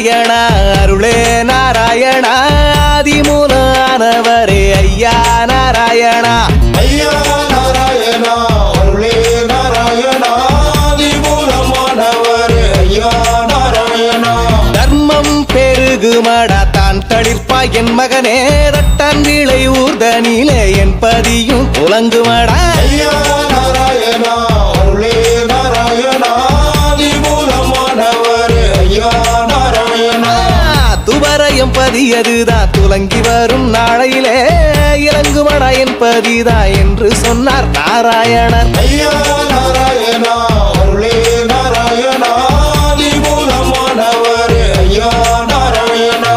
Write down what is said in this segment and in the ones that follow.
நாராயணா அருளே நாராயணா ஆதிமூலமானவரே ஐயா நாராயணா ஐயா நாராயணா அருளே நாராயணா ஆதிமூலமானவரே ஐயா நாராயணா தர்மம் பெருகுமடா தான் தளிர்ப்பாய் என் மகனே ரட்டான் விளை ஊர்தனிலே என் பதியும் புலங்குமடா ஐயா நாராயணா அருளே நாராயணா ஆதிமூலமானவரே ஐயா நாராயணா துவரையும் பதியதுதான் துலங்கி வரும் நாளையிலே இறங்குமடா என் பதிதா என்று சொன்னார் நாராயணன் ஐயா நாராயணா அருளே நாராயணா ஆதிமூலமானவரே ஐயா நாராயணா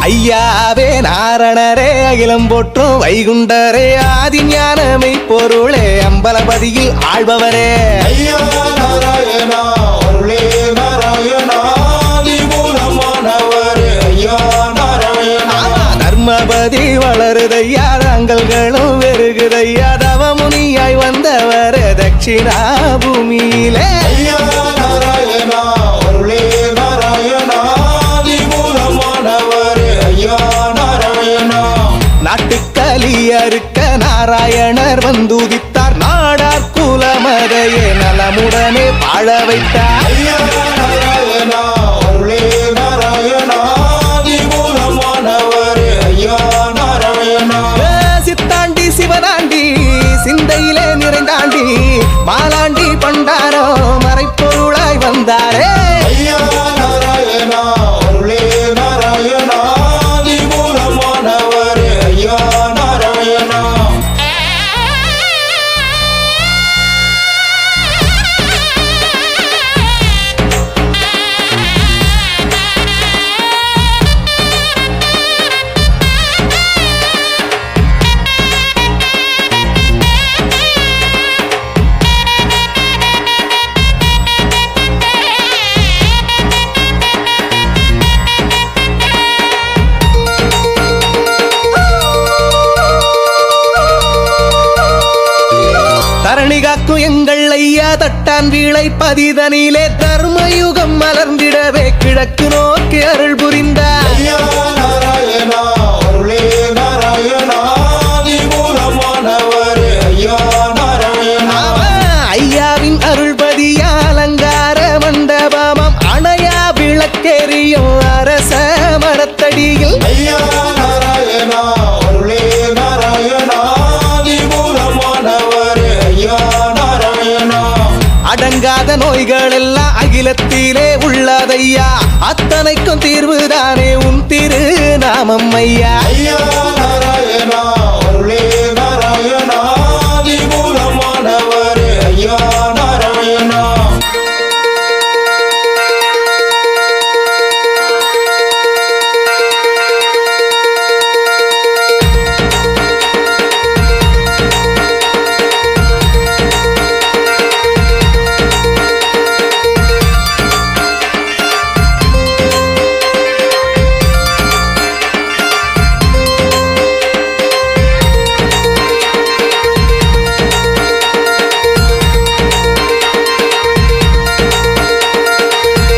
ஐயாவே நாரணரே அகிலம் போற்றும் வைகுண்டரே ஆதி ஞானமை பொருளே அம்பலபதியில் ஆழ்பவரே ஐயா நாராயணா அருளே நாராயணா ஆதிமூலமானவரே ஐயா நாராயணா தர்மபதி வளருதையா தங்கள்களும் வெறுகுதையா தவமுனியாய் வந்தவர் தட்சிணா பூமியிலே ஐயா நாராயணா அருளே நாராயணா ஆதிமூலமானவரே ஐயா நாராயணா நாட்டுக்கலியறுக்க நாராயணர் வந்துதித்தார் நாடார் குலமதையே நலமுடனே வாழ வைத்தார் ஐயா நாராயணா அருளே நாராயணா ஆதிமூலமானவரே ஐயா நாராயணா சித்தாண்டி சிவனாண்டி சிந்தையிலே நிறைந்தாண்டி மாலாண்டி பண்டாரோ மறைப்பொருளாய் வந்தாரே ஐயா நாராயணா அருளே நாராயணா ஆதிமூலமானவரே ஐயா நாராயணா தரணி காக்கும் எங்கள் ஐயா தட்டான் வீளை பதிதனிலே தர்மயுகம் மலர்ந்திடவே கிழக்கு நோக்கி அருள் புரிந்தார் ஐயா நாராயணா அருளே நாராயணா ஆதிமூலமானவரே ஐயா நாராயணா ஐயாவின் அருள்பதியா அலங்கார மண்டபமாம் அணையா விளக்கெரியும் அரச மரத்தடியில் ஐயா நாராயணா அருளே நாராயணா ஆதிமூலமானவரே ஐயா நாராயணா அடங்காத நோய்கள் எல்லாம் அகிலத்திலே உள்ளதையா அத்தனைக்கும் தீர்வுதானே உன் திரு நாமம் ஐயா ஐயா நாராயணா அருளே நாராயணா ஆதிமூலமானவரே ஐயா நாராயணா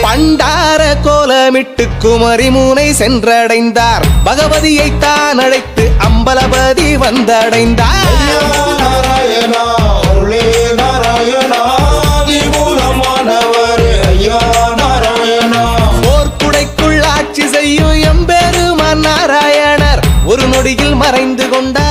பண்டார கோலமிட்டு குமரி மூனை சென்றடைந்தார் பகவதியை தான் அழைத்து அம்பலபதி வந்தடைந்தார் ஐயா நாராயணா அருளே நாராயணா ஆதிமூலமானவரே ஐயா நாராயணா போர்க்குடைக்குள் ஆட்சி செய்யும் எம்பெருமான் நாராயணர் ஒரு நொடியில் மறைந்து கொண்டார்